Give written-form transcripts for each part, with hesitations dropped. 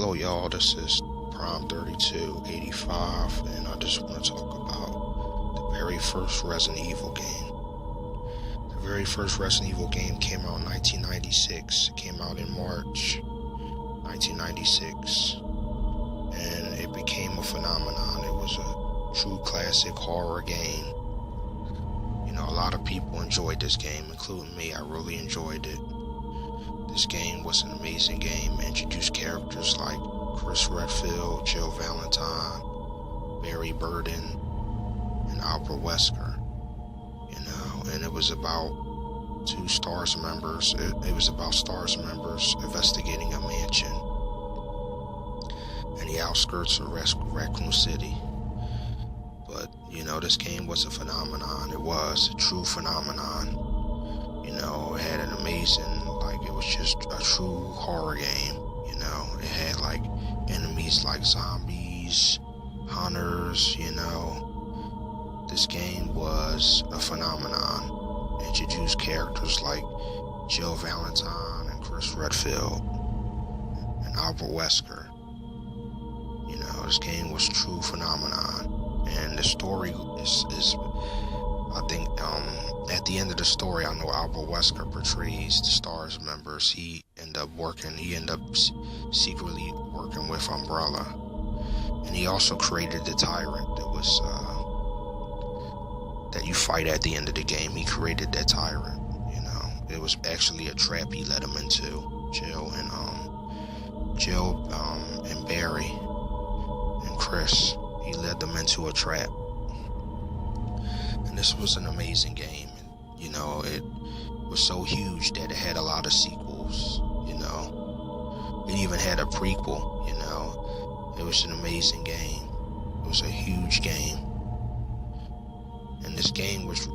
Hello y'all, this is Prime3285, and I just want to talk about the very first Resident Evil game. The very first Resident Evil game came out in 1996. It came out in March 1996, and it became a phenomenon. It was a true classic horror game. You know, a lot of people enjoyed this game, including me. I really enjoyed it. This game was an amazing game. It introduced characters like Chris Redfield, Jill Valentine, Barry Burden, and Albert Wesker. You know, and it was about two STARS members. It was about STARS members investigating a mansion in the outskirts of Raccoon City. But, you know, this game was a phenomenon. It was a true phenomenon. You know, it had an amazing, it was just a true horror game. You know, it had enemies like zombies, hunters. You know, this game was a phenomenon. It introduced characters like Jill Valentine and Chris Redfield and Albert Wesker. You know, this game was a true phenomenon, and the story is I think at the end of the story, I know Albert Wesker portrays the STARS members. He ended up secretly working with Umbrella. And he also created the tyrant that you fight at the end of the game. He created that tyrant, you know. It was actually a trap he led him into. Jill and Barry and Chris. He led them into a trap. And this was an amazing game. And, you know, it was so huge that it had a lot of sequels, you know. It even had a prequel, you know. It was an amazing game. It was a huge game. And this game was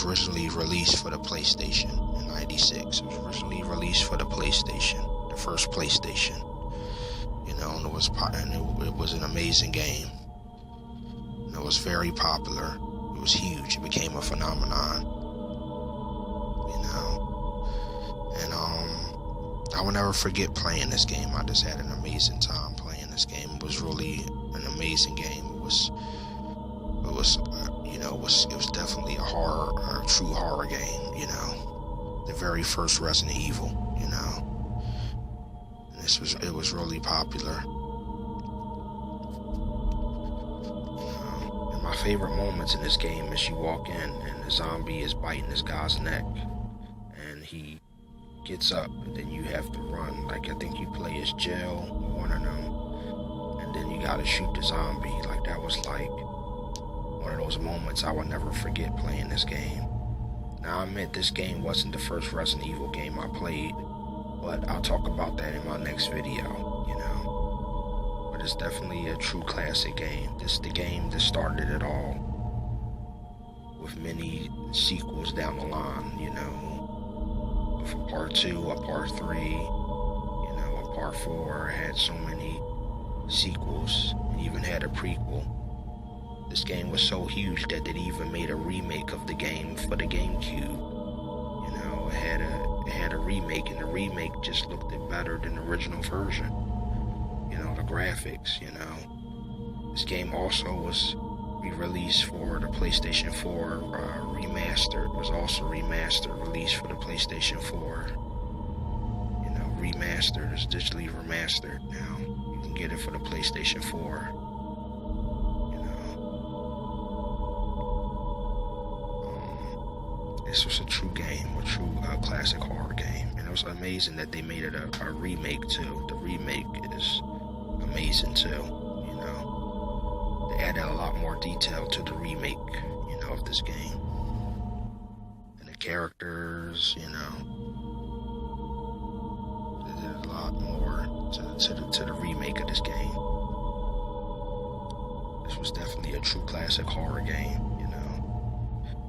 originally released for the PlayStation in '96. It was originally released for the PlayStation, the first PlayStation. You know, and it was an amazing game. And it was very popular. It was huge. It became a phenomenon, you know. And I will never forget playing this game. I just had an amazing time playing this game. It was really an amazing game. It was definitely a true horror game, you know. The very first Resident Evil, you know. And it was really popular. My favorite moments in this game is you walk in and the zombie is biting this guy's neck and he gets up, and then you have to run. I think you play as Jill, one of them, and then you gotta shoot the zombie. That was one of those moments I will never forget playing this game. Now, I admit this game wasn't the first Resident Evil game I played, but I'll talk about that in my next video, you know. But it's definitely a true classic game. This is the game that started it all, with many sequels down the line, you know. With a part 2, a part 3, you know, a part 4. It had so many sequels. It even had a prequel. This game was so huge that it even made a remake of the game for the GameCube. You know, it had a remake, and the remake just looked better than the original version. You know, the graphics, you know. This game also was re-released for the PlayStation 4, remastered. It was also remastered, released for the PlayStation 4. You know, remastered, it's digitally remastered now. You can get it for the PlayStation 4. This was a true game, a true classic horror game. And it was amazing that they made it a remake too. The remake is amazing too, you know. They added a lot more detail to the remake, you know, of this game. And the characters, you know. They did a lot more to the remake of this game. This was definitely a true classic horror game.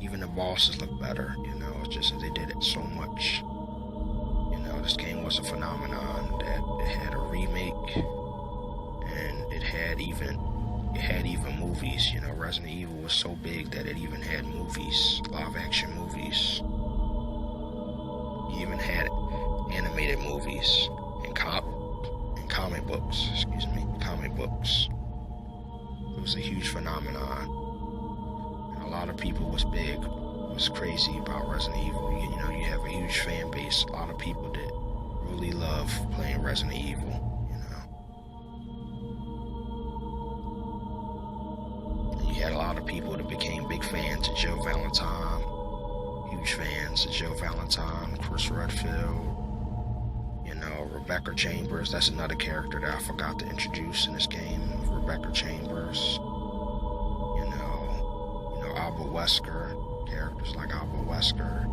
Even the bosses look better, you know. It's just that they did it so much. You know, this game was a phenomenon that it had a remake, and it had even movies. You know, Resident Evil was so big that it even had movies, live action movies. You even had animated movies and comic comic books. It was a huge phenomenon. And a lot of people was crazy about Resident Evil. You have a huge fan base. A lot of people that really love playing Resident Evil. And you had a lot of people that became big fans of Jill Valentine. Huge fans of Jill Valentine, Chris Redfield. Rebecca Chambers, that's another character that I forgot to introduce in this game. Rebecca Chambers, Albert Wesker, characters like Albert Wesker.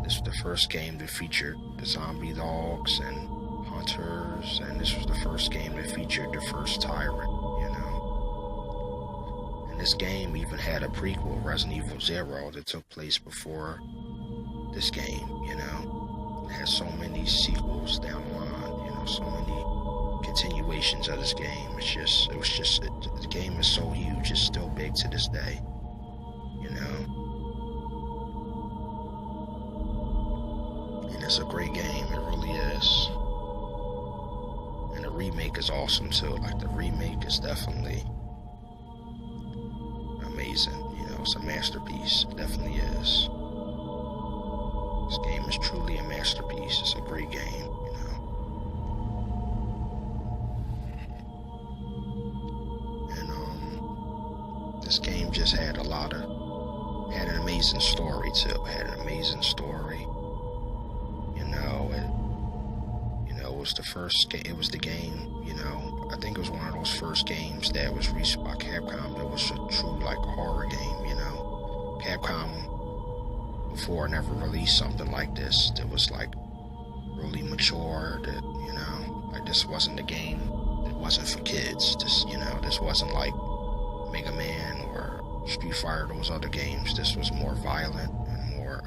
This was the first game that featured the zombie dogs and hunters, and this was the first game that featured the first tyrant, And this game even had a prequel, Resident Evil Zero, that took place before this game, It had so many sequels down the line, so many continuations of this game. The game is so huge, it's still big to this day, And it's a great game, it really is. And the remake is awesome too. Like, the remake is definitely amazing, it's a masterpiece, it definitely is. This game is truly a masterpiece. It's a great game, And this game just had an amazing story too. It had an amazing story, and it was the first game. It was the game, I think it was one of those first games that was released by Capcom that was a true horror game, Capcom before never released something like this that was really mature, that this wasn't a game, it wasn't for kids. This wasn't like Mega Man or Street Fighter, those other games. This was more violent and more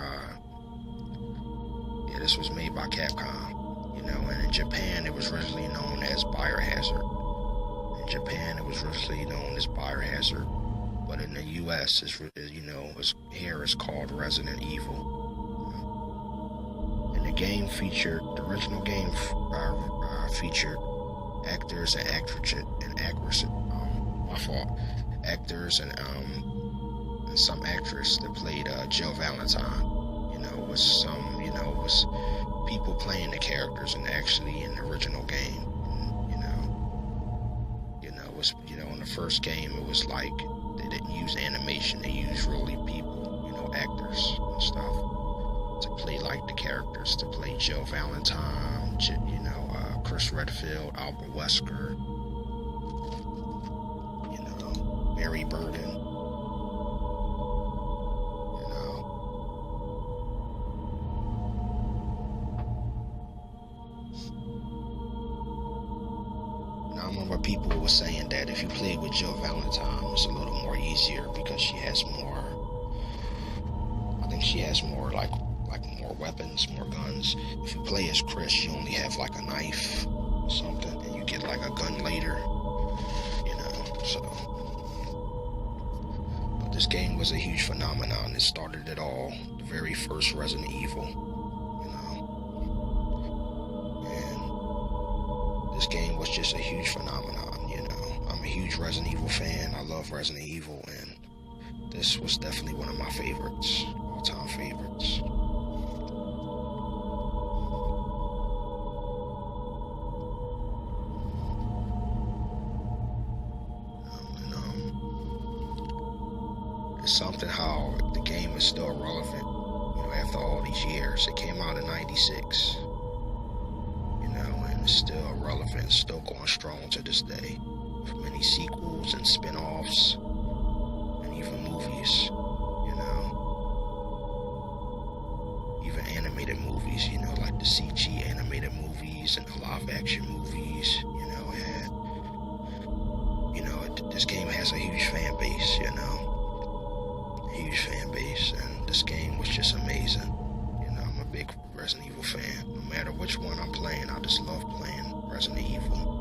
this was made by Capcom, and in Japan it was originally known as Biohazard. But in the US, it's called Resident Evil. And the game featured, the original game featured actors and actors and some actress that played Jill Valentine. Was people playing the characters and actually in the original game. In the first game it was like they didn't use animation, they used really people, actors and stuff to play the characters, to play Jill Valentine, Chris Redfield, Albert Wesker, Mary Burden, Now I remember people were saying that if you played with Jill Valentine, it's a little more easier because she has more. I think she has more more weapons, more guns. If you play as Chris, you only have a knife or something, and you get a gun later. So. But this game was a huge phenomenon. It started it all. The very first Resident Evil. This game was just a huge phenomenon, I'm a huge Resident Evil fan. I love Resident Evil, and this was definitely one of my favorites, all-time favorites. It's something how the game is still relevant, after all these years. It came out in '96. Is still relevant, still going strong to this day, with many sequels and spin-offs, and even movies, even animated movies, like the CG animated movies and the live-action movies, this game has a huge fan base, huge fan base, and this game was just amazing. I'm a big Resident Evil fan. No matter which one I'm playing, I just love playing Resident Evil.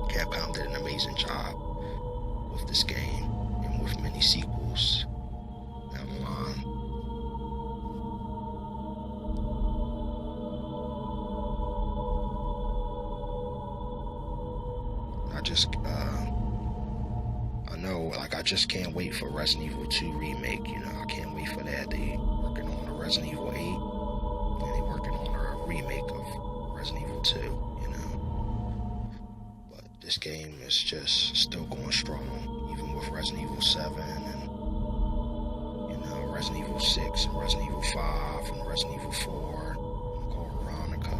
Capcom did an amazing job with this game and with many sequels down the line. I know, like, I just can't wait for Resident Evil 2 remake. You know, I can't wait for that. They working on a Resident Evil 8, and they working on a remake of Resident Evil 2. You know, but this game is just still going strong, even with Resident Evil 7 and Resident Evil 6 and Resident Evil 5 and Resident Evil 4, Code Veronica,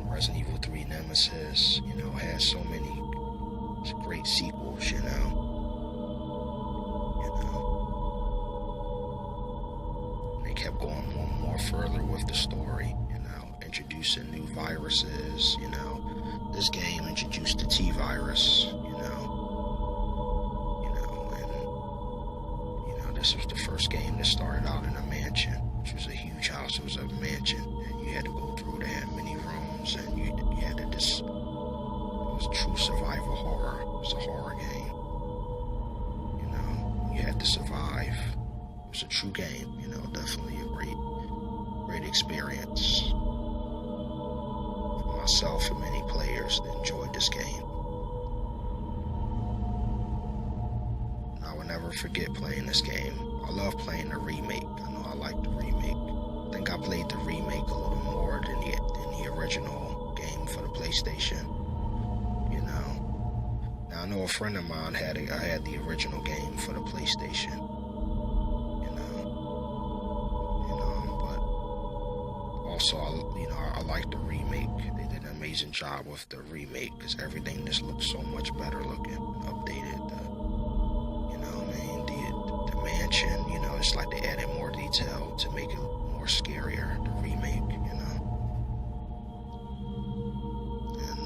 and Resident Evil 3 Nemesis. You know, has so many great sequels. You know. And they kept going more further with the story. You know, introducing new viruses. You know, this game introduced the T virus. This was the first game that started out in a mansion, which was a huge house. It was a mansion, and you had to go through there, many rooms, and you had to it was true survival horror. It was a horror game. You know, you had to survive. It was a true game. You know, definitely a great experience for myself and many players that enjoyed this game. Never forget playing this game. I love playing the remake. I know I like the remake. I think I played the remake a little more than the original game for the PlayStation. You know. Now I know a friend of mine had the original game for the PlayStation. But also I like the remake. They did an amazing job with the remake because everything just looks so much better looking, updated. Mansion, you know, it's like they added more detail to make it more scarier, the remake, you know. And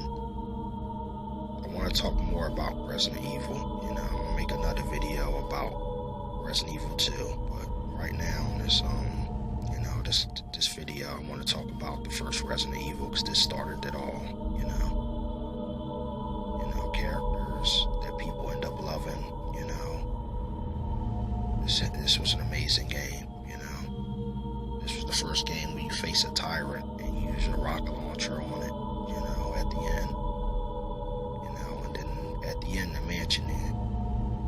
I want to talk more about Resident Evil, you know. I'm gonna make another video about Resident Evil 2, but right now, this video, I want to talk about the first Resident Evil because this started it all, you know. Characters that people end up loving, you know. This was an amazing game, you know. This was the first game where you face a tyrant and you use a rocket launcher on it, you know, at the end. You know, and then at the end the mansion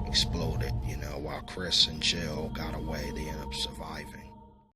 exploded, you know, while Chris and Jill got away, they ended up surviving.